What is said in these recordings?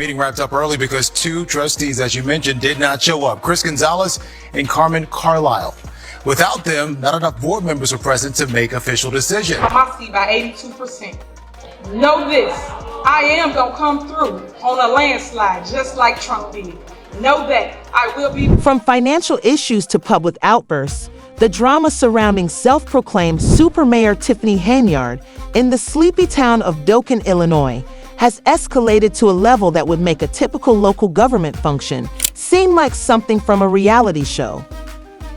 meeting wrapped up early because two trustees, as you mentioned, did not show up. Chris Gonzalez and Carmen Carlisle. Without them, not enough board members were present to make official decisions. My seat by 82%. Know this, I am gonna come through on a landslide just like Trump did. Know that I will be. From financial issues to public outbursts, the drama surrounding self-proclaimed super mayor Tiffany Henyard in the sleepy town of Dolton, Illinois, has escalated to a level that would make a typical local government function seem like something from a reality show.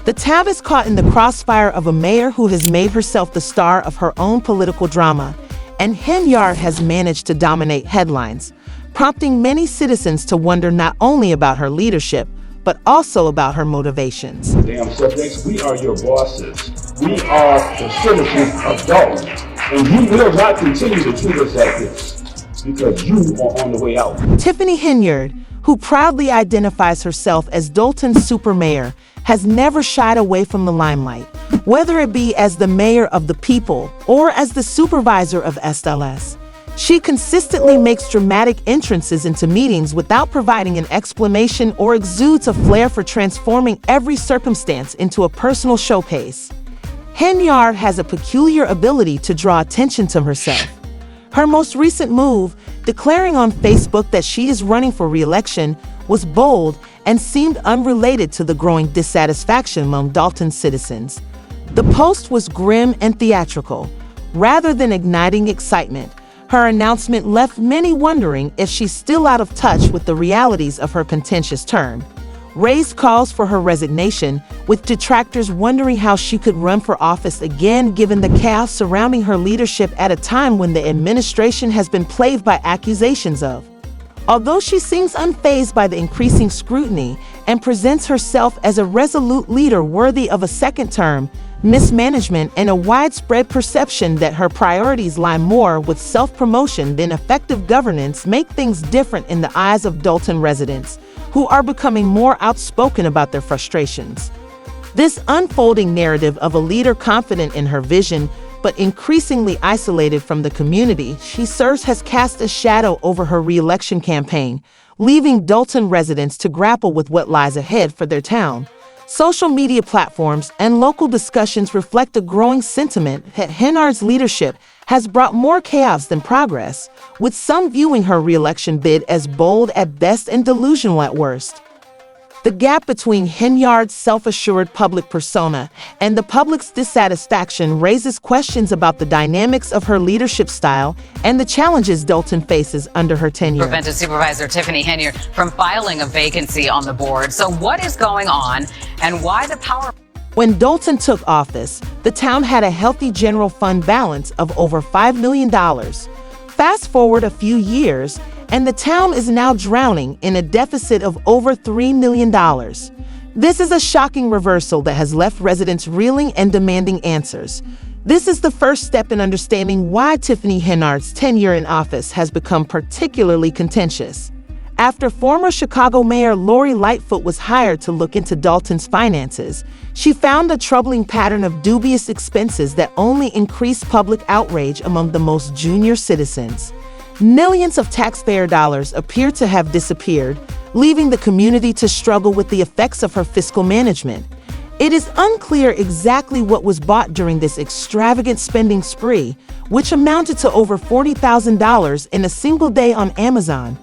The town is caught in the crossfire of a mayor who has made herself the star of her own political drama, and Henyard has managed to dominate headlines, prompting many citizens to wonder not only about her leadership, but also about her motivations. Damn subjects, we are your bosses. We are the citizens of Dolton, and you will not continue to treat us like this because you are on the way out. Tiffany Henyard, who proudly identifies herself as Dolton's super mayor, has never shied away from the limelight, whether it be as the mayor of the people or as the supervisor of SLS. She consistently makes dramatic entrances into meetings without providing an explanation or exudes a flair for transforming every circumstance into a personal showcase. Henyard has a peculiar ability to draw attention to herself. Her most recent move, declaring on Facebook that she is running for re-election, was bold and seemed unrelated to the growing dissatisfaction among Dolton citizens. The post was grim and theatrical. Rather than igniting excitement, her announcement left many wondering if she's still out of touch with the realities of her contentious term, raised calls for her resignation, with detractors wondering how she could run for office again given the chaos surrounding her leadership at a time when the administration has been plagued by accusations of. Although she seems unfazed by the increasing scrutiny and presents herself as a resolute leader worthy of a second term, mismanagement and a widespread perception that her priorities lie more with self-promotion than effective governance make things different in the eyes of Dolton residents, who are becoming more outspoken about their frustrations. This unfolding narrative of a leader confident in her vision but increasingly isolated from the community she serves has cast a shadow over her re-election campaign, leaving Dolton residents to grapple with what lies ahead for their town. Social media platforms and local discussions reflect a growing sentiment that Henyard's leadership has brought more chaos than progress, with some viewing her re-election bid as bold at best and delusional at worst. The gap between Henyard's self-assured public persona and the public's dissatisfaction raises questions about the dynamics of her leadership style and the challenges Dolton faces under her tenure. Prevented Supervisor Tiffany Henyard from filing a vacancy on the board. So what is going on and why the power? When Dolton took office, the town had a healthy general fund balance of over $5 million. Fast forward a few years, and the town is now drowning in a deficit of over $3 million. This is a shocking reversal that has left residents reeling and demanding answers. This is the first step in understanding why Tiffany Henyard's tenure in office has become particularly contentious. After former Chicago Mayor Lori Lightfoot was hired to look into Dolton's finances, she found a troubling pattern of dubious expenses that only increased public outrage among the most junior citizens. Millions of taxpayer dollars appear to have disappeared, leaving the community to struggle with the effects of her fiscal management. It is unclear exactly what was bought during this extravagant spending spree, which amounted to over $40,000 in a single day on Amazon.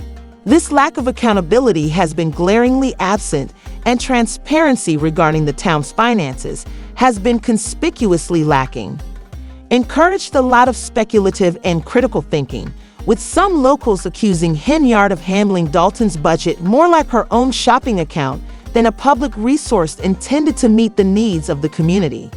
This lack of accountability has been glaringly absent, and transparency regarding the town's finances has been conspicuously lacking. Encouraged a lot of speculative and critical thinking, with some locals accusing Henyard of handling Dolton's budget more like her own shopping account than a public resource intended to meet the needs of the community.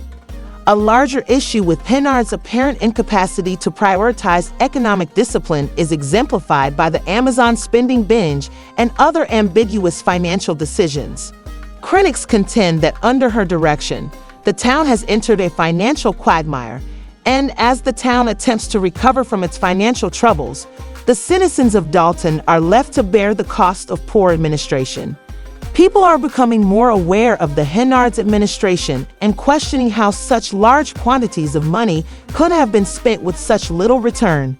A larger issue with Henyard's apparent incapacity to prioritize economic discipline is exemplified by the Amazon spending binge and other ambiguous financial decisions. Critics contend that under her direction, the town has entered a financial quagmire, and as the town attempts to recover from its financial troubles, the citizens of Dolton are left to bear the cost of poor administration. People are becoming more aware of the Henyard's administration and questioning how such large quantities of money could have been spent with such little return.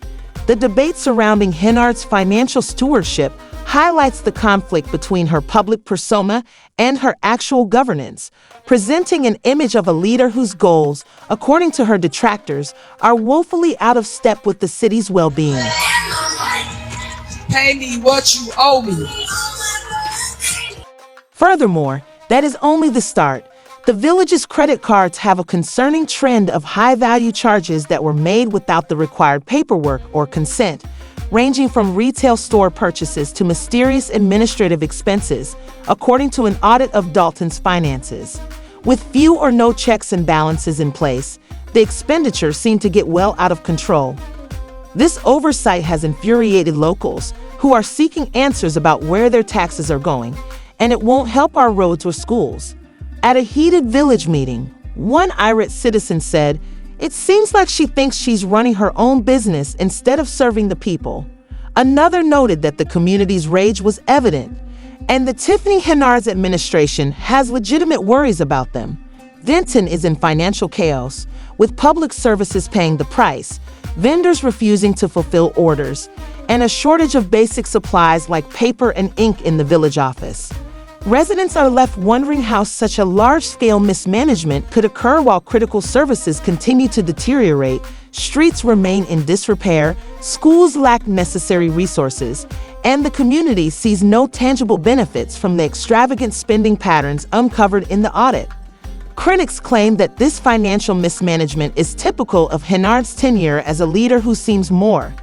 The debate surrounding Henyard's financial stewardship highlights the conflict between her public persona and her actual governance, presenting an image of a leader whose goals, according to her detractors, are woefully out of step with the city's well-being. Pay me what you owe me. Furthermore, that is only the start. The village's credit cards have a concerning trend of high-value charges that were made without the required paperwork or consent, ranging from retail store purchases to mysterious administrative expenses, according to an audit of Dolton's finances. With few or no checks and balances in place, the expenditures seem to get well out of control. This oversight has infuriated locals, who are seeking answers about where their taxes are going, and it won't help our roads or schools. At a heated village meeting, one irate citizen said, "It seems like she thinks she's running her own business instead of serving the people." Another noted that the community's rage was evident, and the Tiffany Henyard's administration has legitimate worries about them. Dolton is in financial chaos, with public services paying the price, vendors refusing to fulfill orders, and a shortage of basic supplies like paper and ink in the village office. Residents are left wondering how such a large-scale mismanagement could occur while critical services continue to deteriorate, streets remain in disrepair, schools lack necessary resources, and the community sees no tangible benefits from the extravagant spending patterns uncovered in the audit. Critics claim that this financial mismanagement is typical of Henyard's tenure as a leader who seems more.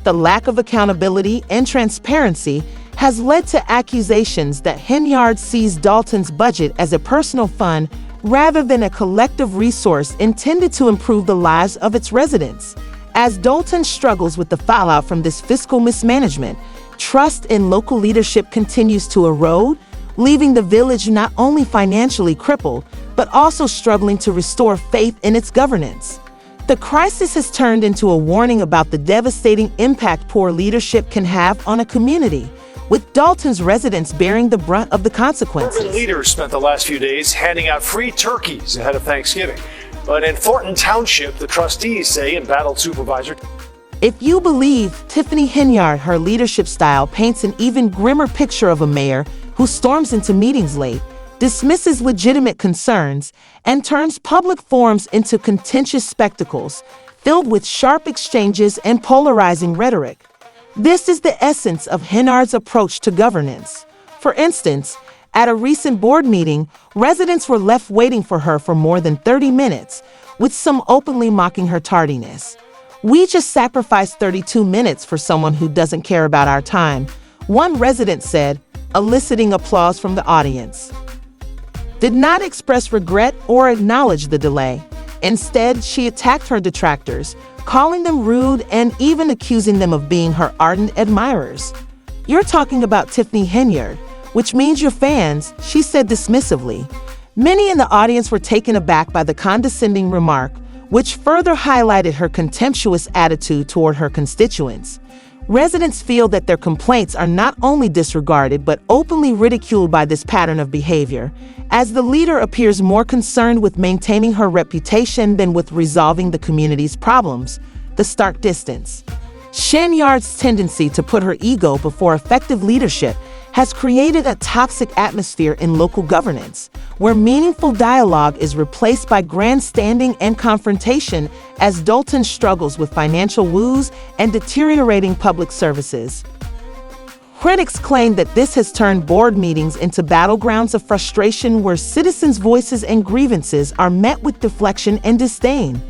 The lack of accountability and transparency has led to accusations that Henyard sees Dolton's budget as a personal fund rather than a collective resource intended to improve the lives of its residents. As Dolton struggles with the fallout from this fiscal mismanagement, trust in local leadership continues to erode, leaving the village not only financially crippled, but also struggling to restore faith in its governance. The crisis has turned into a warning about the devastating impact poor leadership can have on a community, with Dolton's residents bearing the brunt of the consequences. Urban leaders spent the last few days handing out free turkeys ahead of Thanksgiving. But in Thornton Township, the trustees say embattled supervisor. If you believe Tiffany Henyard, her leadership style paints an even grimmer picture of a mayor who storms into meetings late, dismisses legitimate concerns, and turns public forums into contentious spectacles filled with sharp exchanges and polarizing rhetoric. This is the essence of Henyard's approach to governance. For instance, at a recent board meeting, residents were left waiting for her for more than 30 minutes, with some openly mocking her tardiness. "We just sacrificed 32 minutes for someone who doesn't care about our time," one resident said, eliciting applause from the audience. Did not express regret or acknowledge the delay. Instead, she attacked her detractors, calling them rude and even accusing them of being her ardent admirers. "You're talking about Tiffany Henyard, which means you're fans," she said dismissively. Many in the audience were taken aback by the condescending remark, which further highlighted her contemptuous attitude toward her constituents. Residents feel that their complaints are not only disregarded but openly ridiculed by this pattern of behavior, as the leader appears more concerned with maintaining her reputation than with resolving the community's problems. The stark distance. Henyard's tendency to put her ego before effective leadership has created a toxic atmosphere in local governance, where meaningful dialogue is replaced by grandstanding and confrontation as Dolton struggles with financial woes and deteriorating public services. Critics claim that this has turned board meetings into battlegrounds of frustration where citizens' voices and grievances are met with deflection and disdain.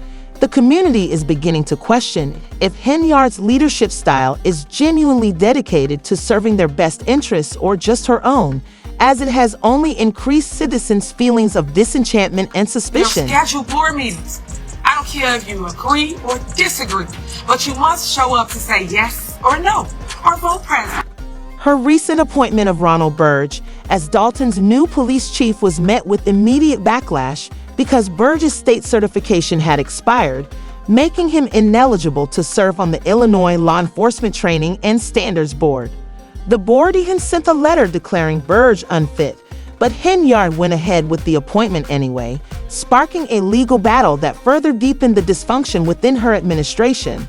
The community is beginning to question if Henyard's leadership style is genuinely dedicated to serving their best interests or just her own, as it has only increased citizens' feelings of disenchantment and suspicion. Schedule board meetings. I don't care if you agree or disagree, but you must show up to say yes or no, or vote present. Her recent appointment of Ronald Burge as Dolton's new police chief was met with immediate backlash because Burge's state certification had expired, making him ineligible to serve on the Illinois Law Enforcement Training and Standards Board. The board even sent a letter declaring Burge unfit, but Henyard went ahead with the appointment anyway, sparking a legal battle that further deepened the dysfunction within her administration.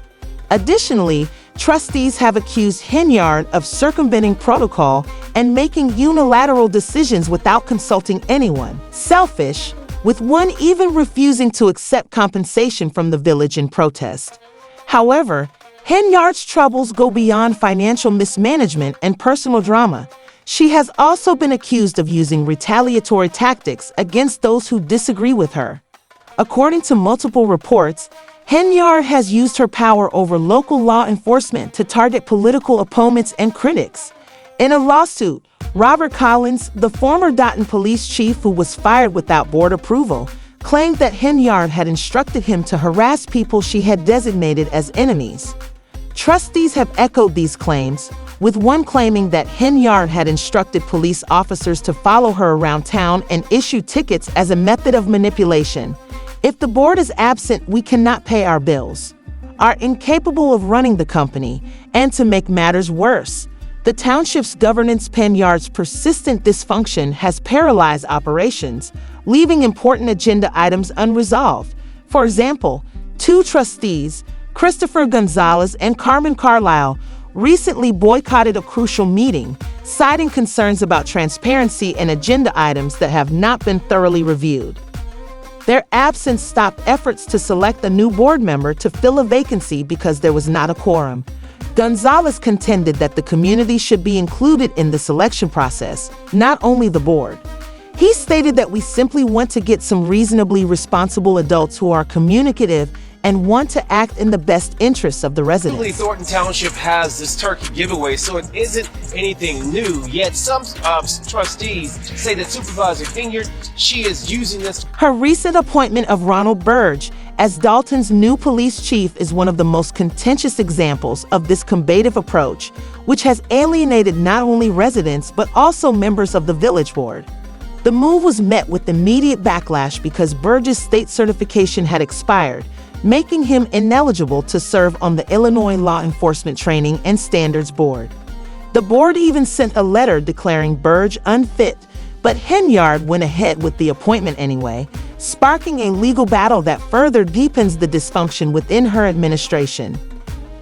Additionally, Trustees have accused Henyard of circumventing protocol and making unilateral decisions without consulting anyone. Selfish, with one even refusing to accept compensation from the village in protest. However, Henyard's troubles go beyond financial mismanagement and personal drama. She has also been accused of using retaliatory tactics against those who disagree with her. According to multiple reports, Henyard has used her power over local law enforcement to target political opponents and critics. In a lawsuit, Robert Collins, the former Dolton police chief who was fired without board approval, claimed that Henyard had instructed him to harass people she had designated as enemies. Trustees have echoed these claims, with one claiming that Henyard had instructed police officers to follow her around town and issue tickets as a method of manipulation. If the board is absent, we cannot pay our bills, are incapable of running the company, and to make matters worse, the township's governance. Henyard's persistent dysfunction has paralyzed operations, leaving important agenda items unresolved. For example, two trustees, Christopher Gonzalez and Carmen Carlisle, recently boycotted a crucial meeting, citing concerns about transparency and agenda items that have not been thoroughly reviewed. Their absence stopped efforts to select a new board member to fill a vacancy because there was not a quorum. Gonzalez contended that the community should be included in the selection process, not only the board. He stated that we simply want to get some reasonably responsible adults who are communicative and want to act in the best interests of the residents. Thornton Township has this turkey giveaway, so it isn't anything new, yet some trustees say that Supervisor Henyard, she is using this. Her recent appointment of Ronald Burge as Dolton's new police chief is one of the most contentious examples of this combative approach, which has alienated not only residents but also members of the village board. The move was met with immediate backlash because Burge's state certification had expired, making him ineligible to serve on the Illinois Law Enforcement Training and Standards Board. The board even sent a letter declaring Burge unfit, but Henyard went ahead with the appointment anyway, sparking a legal battle that further deepens the dysfunction within her administration.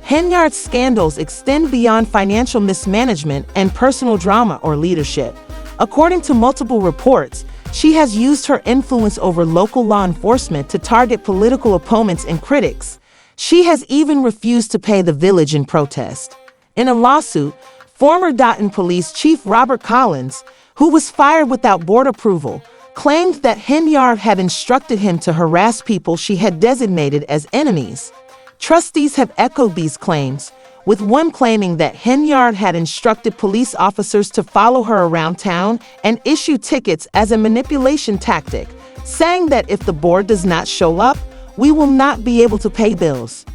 Henyard's scandals extend beyond financial mismanagement and personal drama or leadership. According to multiple reports, she has used her influence over local law enforcement to target political opponents and critics. She has even refused to pay the village in protest. In a lawsuit, former Dolton Police Chief Robert Collins, who was fired without board approval, claimed that Henyard had instructed him to harass people she had designated as enemies. Trustees have echoed these claims, with one claiming that Henyard had instructed police officers to follow her around town and issue tickets as a manipulation tactic, saying that if the board does not show up, we will not be able to pay bills.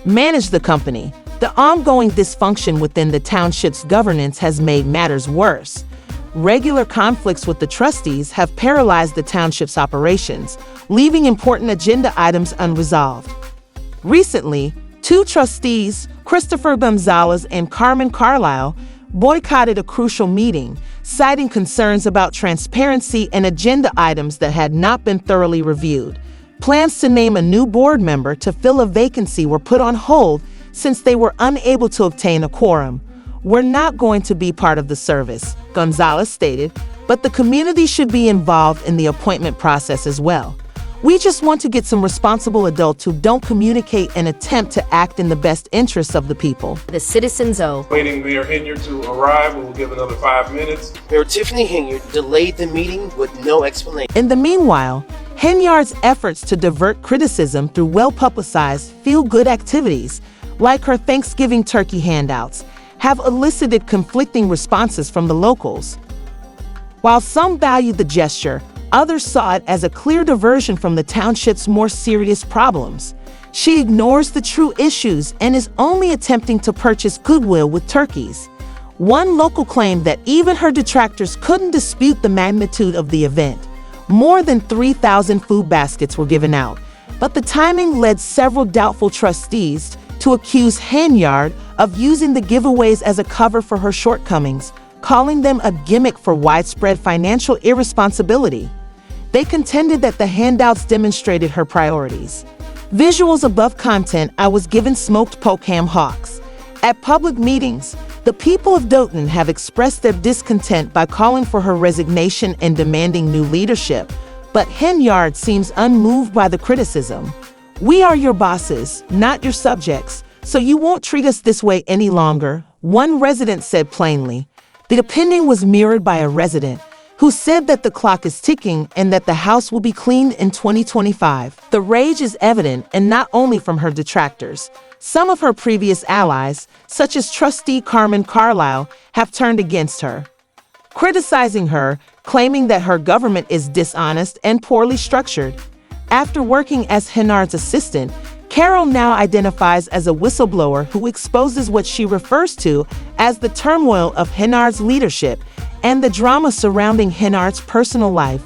Manage the company. The ongoing dysfunction within the township's governance has made matters worse. Regular conflicts with the trustees have paralyzed the township's operations, leaving important agenda items unresolved. Recently, two trustees, Christopher Gonzalez and Carmen Carlisle, boycotted a crucial meeting, citing concerns about transparency and agenda items that had not been thoroughly reviewed. Plans to name a new board member to fill a vacancy were put on hold since they were unable to obtain a quorum. "We're not going to be part of the service," Gonzalez stated, "but the community should be involved in the appointment process as well. We just want to get some responsible adults who don't communicate and attempt to act in the best interests of the people." The Citizens O. Waiting Mayor Henyard to arrive. We'll give another 5 minutes. Mayor Tiffany Henyard delayed the meeting with no explanation. In the meanwhile, Henyard's efforts to divert criticism through well-publicized, feel-good activities, like her Thanksgiving turkey handouts, have elicited conflicting responses from the locals. While some valued the gesture, others saw it as a clear diversion from the township's more serious problems. She ignores the true issues and is only attempting to purchase goodwill with turkeys. One local claimed that even her detractors couldn't dispute the magnitude of the event. More than 3,000 food baskets were given out, but the timing led several doubtful trustees to accuse Henyard of using the giveaways as a cover for her shortcomings, calling them a gimmick for widespread financial irresponsibility. They contended that the handouts demonstrated her priorities. Visuals above content. I was given smoked poke ham hocks. At public meetings, the people of Dolton have expressed their discontent by calling for her resignation and demanding new leadership, but Henyard seems unmoved by the criticism. "We are your bosses, not your subjects, so you won't treat us this way any longer," one resident said plainly. The opinion was mirrored by a resident who said that the clock is ticking and that the house will be cleaned in 2025. The rage is evident, and not only from her detractors. Some of her previous allies, such as trustee Carmen Carlisle, have turned against her, criticizing her, claiming that her government is dishonest and poorly structured. After working as Henyard's assistant, Carol now identifies as a whistleblower who exposes what she refers to as the turmoil of Henyard's leadership and the drama surrounding Henyard's personal life.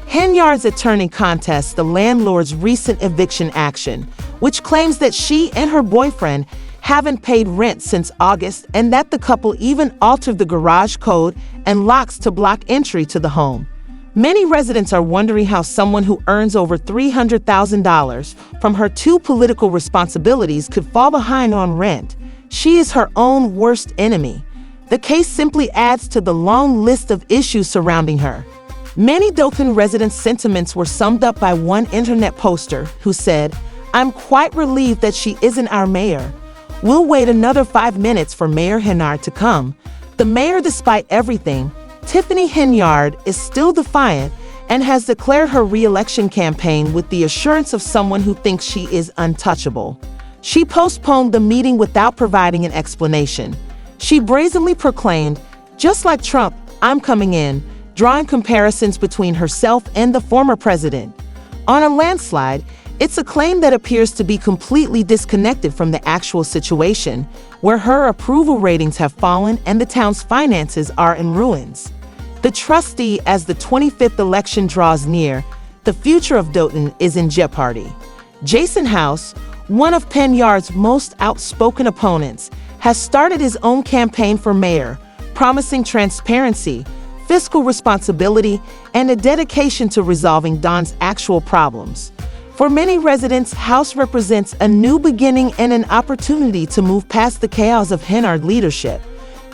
Henyard's attorney contests the landlord's recent eviction action, which claims that she and her boyfriend haven't paid rent since August and that the couple even altered the garage code and locks to block entry to the home. Many residents are wondering how someone who earns over $300,000 from her two political responsibilities could fall behind on rent. She is her own worst enemy. The case simply adds to the long list of issues surrounding her. Many Dolton residents' sentiments were summed up by one internet poster who said, "I'm quite relieved that she isn't our mayor. We'll wait another 5 minutes for Mayor Henyard to come." The mayor, despite everything, Tiffany Henyard, is still defiant and has declared her re-election campaign with the assurance of someone who thinks she is untouchable. She postponed the meeting without providing an explanation. She brazenly proclaimed, "Just like Trump, I'm coming in," drawing comparisons between herself and the former president. On a landslide, it's a claim that appears to be completely disconnected from the actual situation, where her approval ratings have fallen and the town's finances are in ruins. The trustee, as the 25th election draws near, the future of Dolton is in jeopardy. Jason House, one of Henyard's most outspoken opponents, has started his own campaign for mayor, promising transparency, fiscal responsibility, and a dedication to resolving Don's actual problems. For many residents, House represents a new beginning and an opportunity to move past the chaos of Henyard leadership.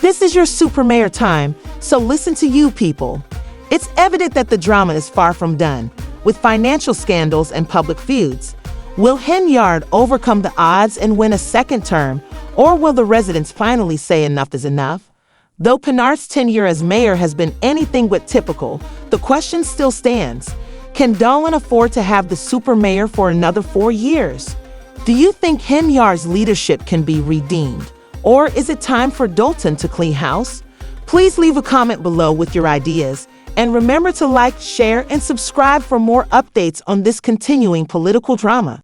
This is your super mayor time, so listen to you people. It's evident that the drama is far from done, with financial scandals and public feuds. Will Henyard overcome the odds and win a second term, or will the residents finally say enough is enough? Though Henyard's tenure as mayor has been anything but typical, the question still stands. Can Dolton afford to have the super mayor for another 4 years? Do you think Henyard's leadership can be redeemed? Or is it time for Dolton to clean house? Please leave a comment below with your ideas. And remember to like, share, and subscribe for more updates on this continuing political drama.